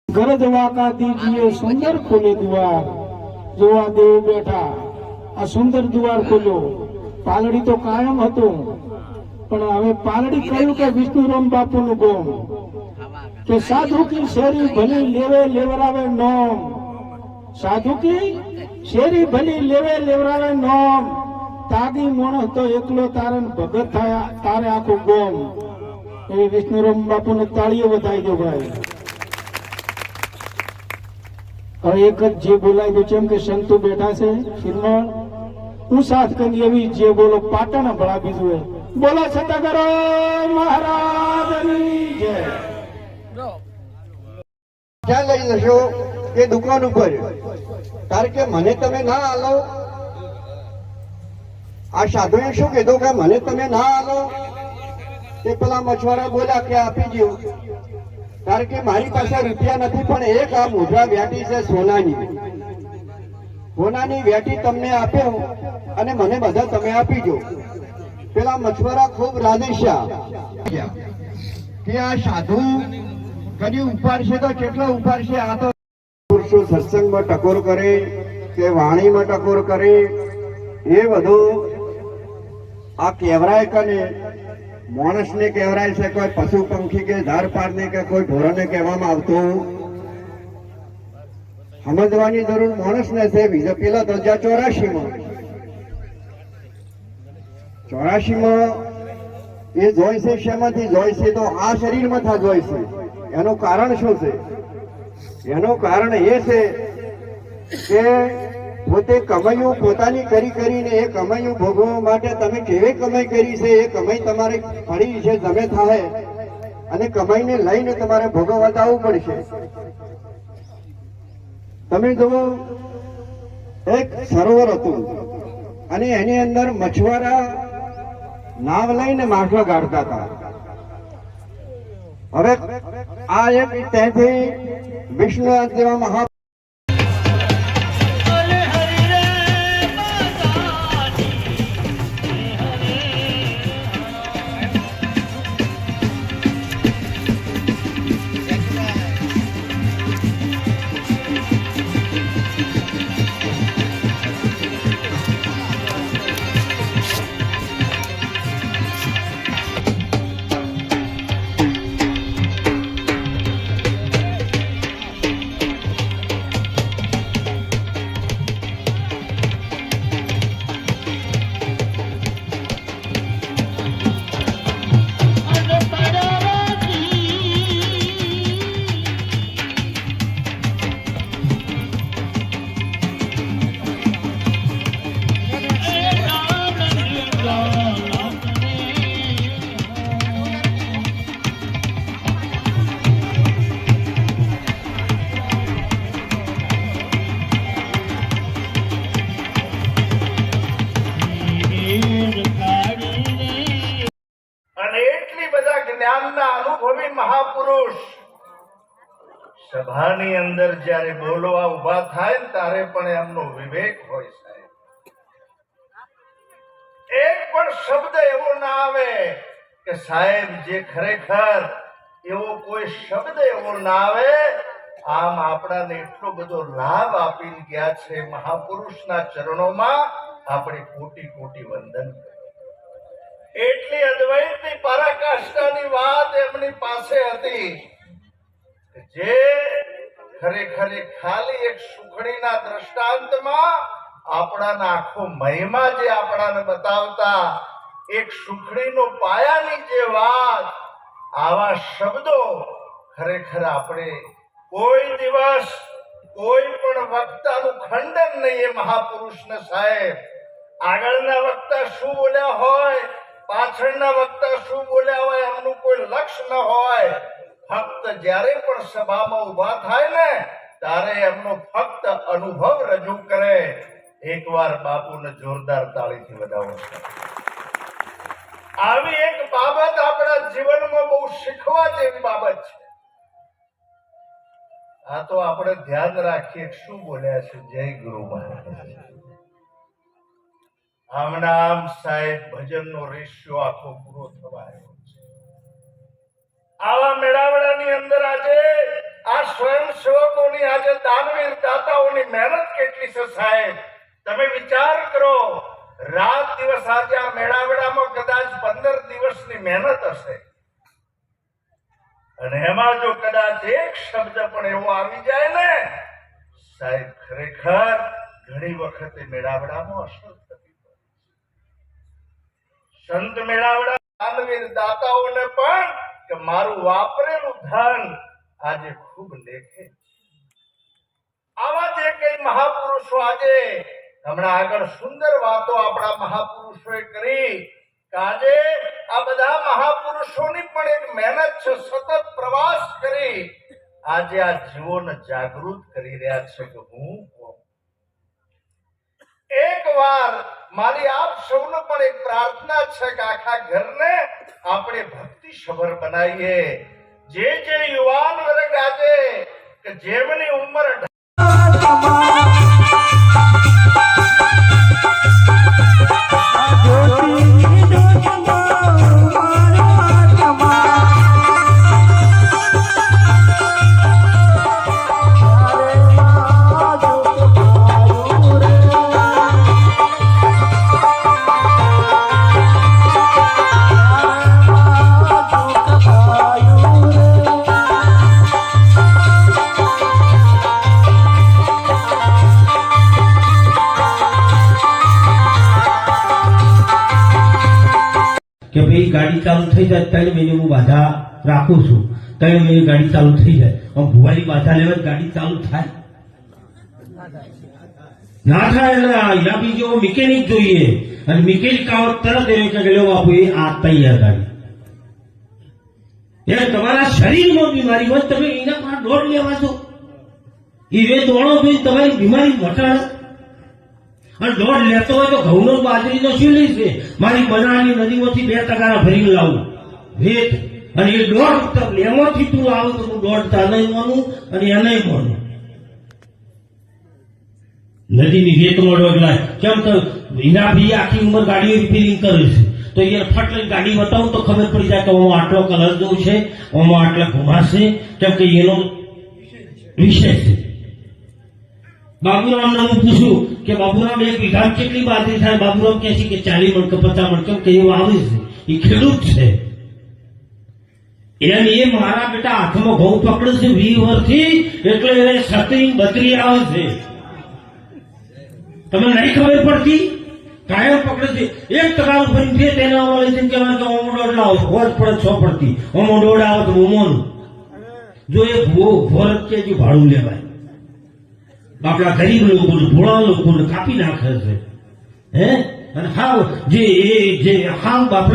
गरज वाका दीजिए सुंदर खोले द्वार जो आ देव बैठा आ सुंदर द्वार खोलो पालड़ी तो कायम हतो पण हवे पालड़ी कह્યું કે વિષ્ણુરામ બાપુનું ગોમ કે સાધુ की શેરી ભલી લેવે લેવરાવે નોમ સાધુ की શેરી ભલી લેવે લેવરાવે નોમ તાગી મોણસ તો એકલો તારન ભગત થાય તારે આખું ગોમ એ વિષ્ણુરામ બાપુને તાળીઓ વધાઈ દો ભાઈ एक जे बोलाय तो चेम के संतो बैठा से शिरमण હું સાથ કરી એવી જે બોલો પાટણ ભળા બીજું બોલો સતગરો મહારાજની જય ક્યાં લઈ જશો એ દુકાન ઉપર કારણ કે મને તમે ના આલો આ સાધુએ શું કીધું કે મને તમે ના આલો તે પેલા મછવારા બોલ્યા કે આપી દો કારણ કે મારી પાસે રૂપિયા નથી પણ એક આ મુદ્રા વેટી છે સોનાની વેટી તમને આપ્યો અને મને બધા તમે આપી દો પેલા મછવારા ખૂબ રાધેશ્યા કે આ સાધુ કદી ઉપાડશે તો કેટલો ઉપાડશે આ તો પુરુષો સત્સંગમાં ટકોર કરે કે વાણીમાં ટકોર કરે એ બધું આ કહેવરાય કને માણસને કહેવરાય છે કોઈ પશુ પંખી કે ધાર પારને કે કોઈ ઢોરને કહેવામાં આવતું સમજવાની જરૂર માણસને છે બીજા પેલા દરજા 84 એ જોઈ છે શેમાંથી જોઈ છે તો આ શરીરમાં થા જોઈ છે એનું કારણ શું છે એનું કારણ એ છે કે પોતે કમાયું પોતાની કરીને એ કમાયું ભોગવવા માટે તમે કેવી કમાઈ કરી છે એ કમાઈ તમારે પડી છે જમે થાય અને કમાઈને લઈને તમારે ભોગવવા જવું પડશે તમે જુઓ એક સરોવર હતું અને એની અંદર મછવારા નાવ લઈને માછલા ગાળતા હતા હવે આ એક ત્યાંથી વિષ્ણુનાથ જેવા મહા અનુભવી મહાપુરુષ સભાની અંદર જ્યારે બોલવા ઉભા થાય ત્યારે પણ એમનો વિવેક હોય સાહેબ એક પણ શબ્દ એવો ના આવે કે સાહેબ જે ખરેખર એવો કોઈ શબ્દ એવો ના આવે આમ આપણાને એટલો બધો લાભ આપીને ગયા છે મહાપુરુષના ચરણોમાં આપણે કોટી કોટી વંદન એટલી અદ્વૈતની પરાકાષ્ઠાની વાત એમની પાસે હતી જે ખરેખર ખાલી એક સુખડીના દ્રષ્ટાંતમાં આપણાના આખો મહિમા જે આપણાને બતાવતા, એક સુખડીનો પાયાની જે વાત, આવા શબ્દો ખરેખર આપણે કોઈ દિવસ કોઈ પણ વક્તાનું ખંડન નહીં એ મહાપુરુષને સાહેબ. આગળના વક્તા શું બોલ્યા હોય, પાછળના વક્તા શું બોલ્યા હોય, એમનું કોઈ લક્ષ્ય ન હોય. ફક્ત જ્યારે પણ સભામાં ઊભા થાય ને ત્યારે એમનો ફક્ત અનુભવ રજૂ કરે. એકવાર બાપુને જોરદાર તાળીથી વધાવો. આવી એક બાબત આપણા જીવનમાં બહુ શીખવા જેવી બાબત છે. આ તો આપણે ધ્યાન રાખીએ શું બોલ્યા છે. જય ગુરુ મહારાજ. આમ સાહેબ ભજનનો રેશિયો આખો પૂરો થવા આવ્યો છે. આવા મેળાવડાની અંદર આજે આ સ્વયંસેવકોની, આજે દાનવીર દાતાઓની મહેનત કેટલી છે સાહેબ. તમે વિચાર કરો, રાત દિવસ આજે આ મેળાવડામાં કદાચ 15 દિવસની મહેનત હશે, અને એમાં જો કદાચ એક શબ્દ પણ એવો આવી જાય ને સાહેબ, ખરેખર ઘણી વખતે મેળાવડામાં અસર થતી હોય. સંત મેળાવડા દાનવીર દાતાઓને પણ કે મારું વાપરેલું ધન આજે ખૂબ લેખે. આવા જે કઈ મહાપુરુષો આજે હમણાં આગળ સુંદર વાતો આપણા મહાપુરુષોએ કરી, કે આજે આ બધા મહાપુરુષોની પણ એક મહેનત છે, સતત પ્રવાસ કરી આજે આ જીવોને જાગૃત કરી રહ્યા છે કે હું કોણ. એક વાર મારી આપ સૌને પણ એક પ્રાર્થના છે કે આખા ઘરને આપણે ભક્તિ સભર બનાવીએ. જે યુવાન વર્ગ આજે કે જેમની ઉંમર કે ભાઈ ગાડી ચાલુ થઈ જાય 3 મહિને હું બાધા રાખું છું, 3 મહિને ગાડી ચાલુ થઈ જાય. ભુવાની બાધા લેવા ગાડી ચાલુ થાય ના થાય એટલે એના બીજો મિકેનિક જોઈએ, અને મિકેનિક આવો તરત એમ કે લો બાપુ એ આ તૈયાર ગાડી. એટલે તમારા શરીરમાં બીમારી હોય તમે એના પર દોડ લેવા છો, એ દોડો જોઈ તમારી બીમારી મટાડો. અને દોડ લેતો હોય તો ઘઉંનો બાજરીનો શું છે, મારી બનાવની નદીમાંથી 2 ટકાના ભરીને લાવું રેત, અને એ દોડ લેવાથી તું આવું તો હું દોડ તને માનું અને એને માનું. નદીની રેતમાં દોડ લાય કેમ તો એના બી આખી ઉંમર ગાડીઓ રિપેરિંગ કરે છે, તો એ ફટ લઈને ગાડી બતાવું તો ખબર પડી જાય કે આમાં આટલો કલર જેવું છે, આમાં આટલા ઘુમાશે, કેમ કે એનો વિષય છે. બાબુરામ ને હું પૂછું કે બાબુરામ 1 વીઘા કેટલી બાજરી થાય, બાબુરામ કહે છે કે 40 મણ કે 50 મણ, કેમ કે એવું આવે છે, એ ખેડૂત છે. એમ એ મારા બેટા હાથમાં ઘઉં પકડે છે 20 વર્ષથી, એટલે એને 37 આવે છે. તમને નહીં ખબર પડતી, કાયમ પકડે છે. 1 ટકા ભરીને ફેર તેના વાળા લઈ જઈને કહેવાય કે ઓમો દોડ લાવો, હોજ પડે 6 પડતી, ઓમો દોડ આવે તો ઓમોનું જો એ ભોરત કે ભાડું લેવાય. આપણા ગરીબ લોકોને, ભોળા લોકોને કાપી નાખે છે. અને હાવ જે હાવ બાપડા